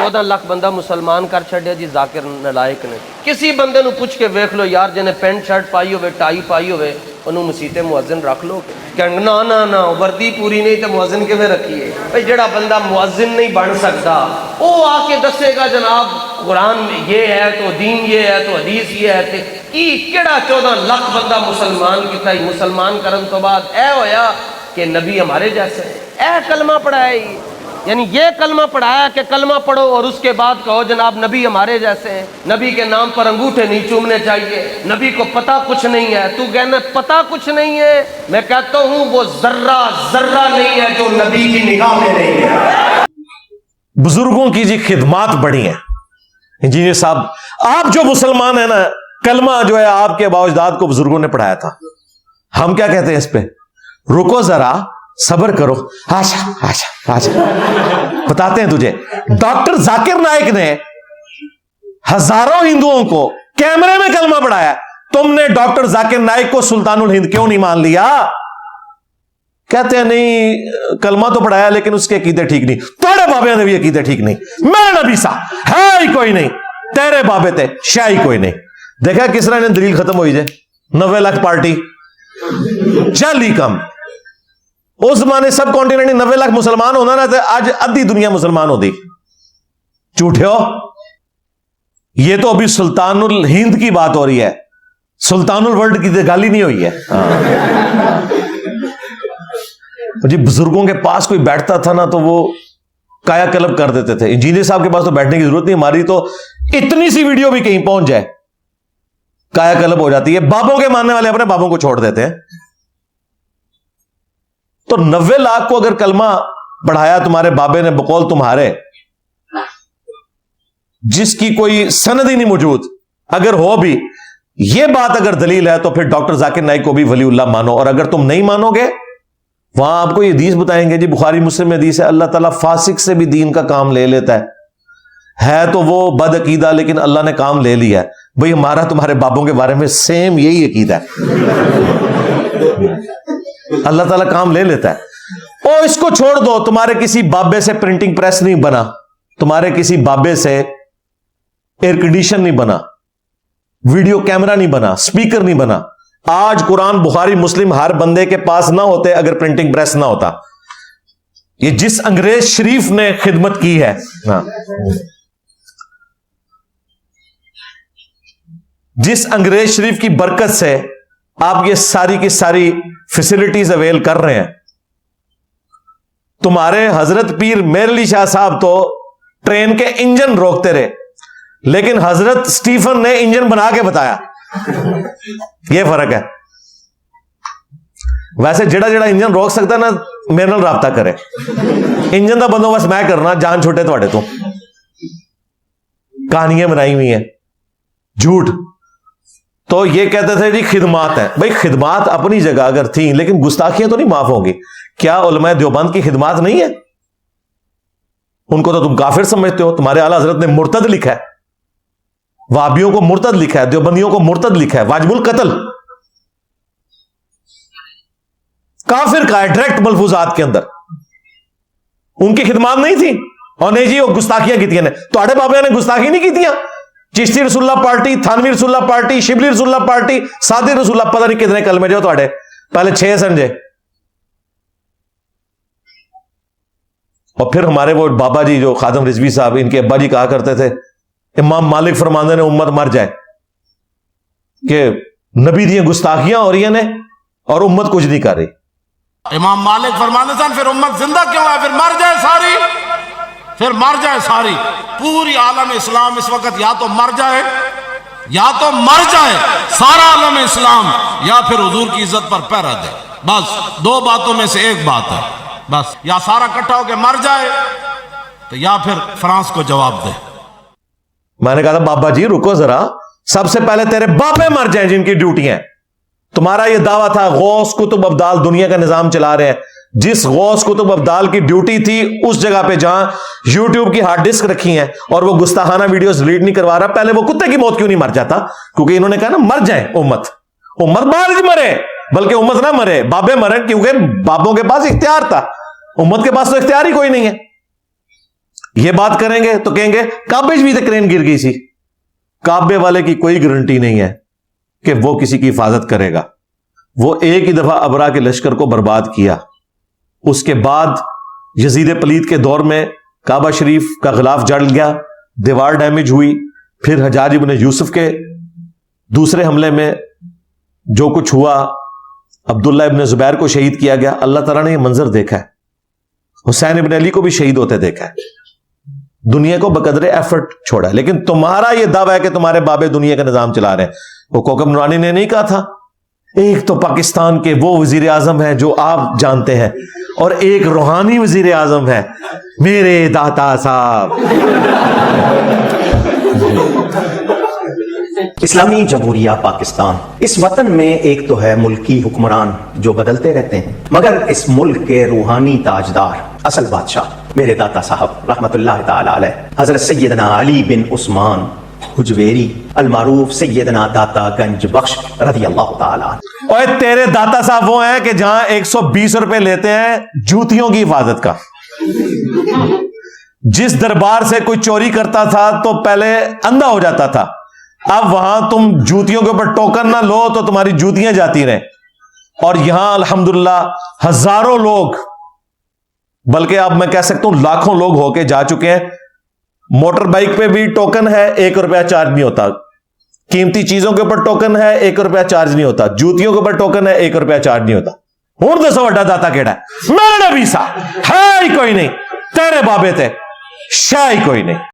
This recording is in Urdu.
14 ਲੱਖ ਬੰਦਾ ਮੁਸਲਮਾਨ ਕਰ ਛੱਡਿਆ ਜੀ ਜ਼ਾਕਿਰ ਨਲਾਇਕ ਨੇ। ਕਿਸੇ ਬੰਦੇ ਨੂੰ ਪੁੱਛ ਕੇ ਵੇਖ ਲਓ ਯਾਰ, ਜਿਹਨੇ ਪੈਂਟ ਸ਼ਰਟ ਪਾਈ ਹੋਵੇ, ਟਾਈ ਪਾਈ ਹੋਵੇ, ਉਹਨੂੰ ਮਸੀਤੇ ਮੁਅੱਜ਼ਿਨ ਰੱਖ ਲਓ? ਕਹਿੰਦੇ ਨਾ ਨਾ ਨਾ, ਵਰਦੀ ਪੂਰੀ ਨਹੀਂ ਤੇ ਮੁਅੱਜ਼ਿਨ ਕਿਵੇਂ ਰੱਖੀਏ? ਭਾਈ ਜਿਹੜਾ ਬੰਦਾ ਮੁਅੱਜ਼ਿਨ ਨਹੀਂ ਬਣ ਸਕਦਾ ਉਹ ਆ ਕੇ ਦੱਸੇਗਾ ਜਨਾਬ قرآن میں یہ ہے تو دین یہ ہے تو حدیث یہ ہے تے کی کیڑا 14 لاکھ بندہ مسلمان کیتا ہی؟ مسلمان کرن تو بعد اے ہویا کہ نبی ہمارے جیسے اے کلمہ پڑھایا ہی، یعنی یہ کلمہ پڑھایا کہ کلمہ پڑھو اور اس کے بعد کہو جناب نبی ہمارے جیسے ہیں، نبی کے نام پر انگوٹھے نہیں چومنے چاہیے، نبی کو پتہ کچھ نہیں ہے۔ تو کہنا پتہ کچھ نہیں ہے، میں کہتا ہوں وہ ذرہ ذرہ نہیں ہے جو نبی کی نگاہ میں نہیں ہے۔ بزرگوں کی جی خدمات بڑی ہیں انجینئر صاحب۔ آپ جو مسلمان ہیں نا، کلمہ جو ہے آپ کے آباء و اجداد کو بزرگوں نے پڑھایا تھا۔ ہم کیا کہتے ہیں اس پہ؟ رکو ذرا، صبر کرو، آشا آشا آشا۔ بتاتے ہیں تجھے، ڈاکٹر ذاکر نائک نے ہزاروں ہندوؤں کو کیمرے میں کلمہ پڑھایا، تم نے ڈاکٹر ذاکر نائک کو سلطان الہند کیوں نہیں مان لیا؟ کہتے ہیں نہیں کلمہ تو پڑھایا لیکن اس کے عقیدے ٹھیک نہیں۔ تیرے بابے نے بھی عقیدے ٹھیک نہیں، میرے نبی سا ہے ہی کوئی نہیں، تیرے بابے تے شاہ ہی کوئی نہیں۔ دیکھا کس طرح دلیل ختم ہوئی جائے؟ 90 لاکھ پارٹی چل ہی کم۔ اس زمانے سب کانٹیننٹ 90 لاکھ مسلمان ہونا نا، آج ادھی دنیا مسلمان ہوتی۔ جھوٹے ہو، یہ تو ابھی سلطان الہند کی بات ہو رہی ہے، سلطان الورلڈ کی تو گل ہی نہیں ہوئی ہے۔ جی بزرگوں کے پاس کوئی بیٹھتا تھا نا تو وہ کایا کلب کر دیتے تھے۔ انجینئر صاحب کے پاس تو بیٹھنے کی ضرورت نہیں، ہماری تو اتنی سی ویڈیو بھی کہیں پہنچ جائے کایا کلب ہو جاتی ہے۔ بابوں کے ماننے والے اپنے بابوں کو چھوڑ دیتے ہیں۔ تو 90 لاکھ کو اگر کلمہ پڑھایا تمہارے بابے نے بقول تمہارے، جس کی کوئی سند ہی نہیں موجود، اگر ہو بھی یہ بات اگر دلیل ہے تو پھر ڈاکٹر ذاکر نائک کو بھی ولی اللہ مانو۔ اور اگر تم نہیں مانو گے، وہاں آپ کو یہ حدیث بتائیں گے جی، بخاری مسلم میں حدیث ہے، اللہ تعالیٰ فاسق سے بھی دین کا کام لے لیتا ہے تو وہ بد عقیدہ لیکن اللہ نے کام لے لیا ہے۔ بھئی ہمارا تمہارے بابوں کے بارے میں سیم یہی عقیدہ ہے، اللہ تعالیٰ کام لے لیتا ہے۔ او اس کو چھوڑ دو، تمہارے کسی بابے سے پرنٹنگ پریس نہیں بنا، تمہارے کسی بابے سے ایئر کنڈیشن نہیں بنا، ویڈیو کیمرہ نہیں بنا، سپیکر نہیں بنا۔ آج قرآن بخاری مسلم ہر بندے کے پاس نہ ہوتے اگر پرنٹنگ پریس نہ ہوتا۔ یہ جس انگریز شریف نے خدمت کی ہے، جس انگریز شریف کی برکت سے آپ یہ ساری کی ساری فیسلٹیز اویل کر رہے ہیں۔ تمہارے حضرت پیر میر علی شاہ صاحب تو ٹرین کے انجن روکتے رہے، لیکن حضرت سٹیفن نے انجن بنا کے بتایا۔ یہ فرق ہے۔ ویسے جڑا جڑا انجن روک سکتا ہے نا، میرے نال رابطہ کرے، انجن دا بندوبست میں کرنا، جان چھوٹے تھوڑے تو۔ کہانیاں بنائی ہوئی ہیں، جھوٹ۔ تو یہ کہتے تھے جی خدمات ہیں۔ بھائی خدمات اپنی جگہ اگر تھیں لیکن گستاخیاں تو نہیں معاف ہوں گی۔ کیا علماء دیوبند کی خدمات نہیں ہے؟ ان کو تو تم کافر سمجھتے ہو۔ تمہارے اعلیٰ حضرت نے مرتد لکھا ہے، وہابیوں کو مرتد لکھا ہے، دیوبندیوں کو مرتد لکھا ہے، واجب القتل کافر کا ہے ڈائریکٹ ملفوظات کے اندر۔ ان کی خدمات نہیں تھی، اور نہیں جی وہ گستاخیاں کی نے۔ تھوڑے بابے نے گستاخی نہیں کی تھی؟ چشتی رسول اللہ پارٹی، تھانوی رسول اللہ پارٹی، شبلی رسول اللہ پارٹی، صادق رسول اللہ، پتہ نہیں کتنے کلمے جو تھوڑے پہلے 6 سمجھے۔ اور پھر ہمارے وہ بابا جی جو خادم رضوی صاحب، ان کے ابا جی کہا کرتے تھے امام مالک فرماندے نے امت مر جائے کہ نبی دی گستاخیاں ہو رہی ہیں اور امت کچھ نہیں کر رہی۔ امام مالک فرماندے تھے پھر امت زندہ کیوں ہے؟ پھر مر جائے ساری، پھر مر جائے ساری۔ پوری عالم اسلام اس وقت یا تو مر جائے، یا تو مر جائے سارا عالم اسلام، یا پھر حضور کی عزت پر پہرا دے۔ بس 2 باتوں میں سے ایک بات ہے، بس یا سارا اکٹھا ہو کے مر جائے تو یا پھر فرانس کو جواب دے۔ میں نے کہا تھا بابا جی رکو ذرا، سب سے پہلے تیرے باپے مر جائیں جن کی ڈیوٹی ہیں۔ تمہارا یہ دعویٰ تھا غوث کتب ابدال دنیا کا نظام چلا رہے ہیں۔ جس غوث کتب ابدال کی ڈیوٹی تھی اس جگہ پہ جہاں یوٹیوب کی ہارڈ ڈسک رکھی ہیں اور وہ گستاخانہ ویڈیوز ڈیلیٹ نہیں کروا رہا، پہلے وہ کتے کی موت کیوں نہیں مر جاتا؟ کیونکہ انہوں نے کہا نا مر جائیں امت بعد مرے، بلکہ امت نہ مرے، بابے مرے، کیونکہ بابوں کے پاس اختیار تھا، امت کے پاس تو اختیار ہی کوئی نہیں ہے۔ یہ بات کریں گے تو کہیں گے کعبے بھی تو کرین گر گئی سی. کعبے والے کی کوئی گارنٹی نہیں ہے کہ وہ کسی کی حفاظت کرے گا. وہ ایک ہی دفعہ ابرا کے لشکر کو برباد کیا. اس کے بعد یزید پلید کے دور میں کعبہ شریف کا غلاف جڑ گیا, دیوار ڈیمیج ہوئی. پھر حجاج ابن یوسف کے دوسرے حملے میں جو کچھ ہوا, عبداللہ ابن زبیر کو شہید کیا گیا. اللہ تعالیٰ نے یہ منظر دیکھا ہے, حسین ابن علی کو بھی شہید ہوتے دیکھا ہے. دنیا کو بقدر ایفرٹ چھوڑا ہے. لیکن تمہارا یہ دعویٰ ہے کہ تمہارے بابے دنیا کا نظام چلا رہے ہیں. وہ کوکب نورانی نے نہیں کہا تھا ایک تو پاکستان کے وہ وزیر اعظم ہے جو آپ جانتے ہیں, اور ایک روحانی وزیر اعظم ہے میرے داتا صاحب. اسلامی جمہوریہ پاکستان, اس وطن میں ایک تو ہے ملکی حکمران جو بدلتے رہتے ہیں, مگر اس ملک کے روحانی تاجدار اصل بادشاہ میرے داتا صاحب رحمت اللہ تعالی علیہ حضرت سیدنا علی بن عثمان حجویری المعروف سیدنا داتا گنج بخش رضی اللہ تعالی عنہ. اور تیرے داتا صاحب وہ ہیں کہ جہاں 120 روپے لیتے ہیں جوتیوں کی حفاظت کا. جس دربار سے کوئی چوری کرتا تھا تو پہلے اندھا ہو جاتا تھا, اب وہاں تم جوتیوں کے اوپر ٹوکن نہ لو تو تمہاری جوتیاں جاتی رہیں. اور یہاں الحمدللہ ہزاروں لوگ, بلکہ اب میں کہہ سکتا ہوں لاکھوں لوگ ہو کے جا چکے ہیں. موٹر بائک پہ بھی ٹوکن ہے, 1 روپیہ چارج نہیں ہوتا. قیمتی چیزوں کے اوپر ٹوکن ہے, 1 روپیہ چارج نہیں ہوتا. جوتیوں کے اوپر ٹوکن ہے, 1 روپیہ چارج نہیں ہوتا. ہوں دسو وڈا داتا کیڑا ہے؟ میرے نبی سا ہے ہی کوئی نہیں, تیرے بابے تے شاہ ہی کوئی نہیں.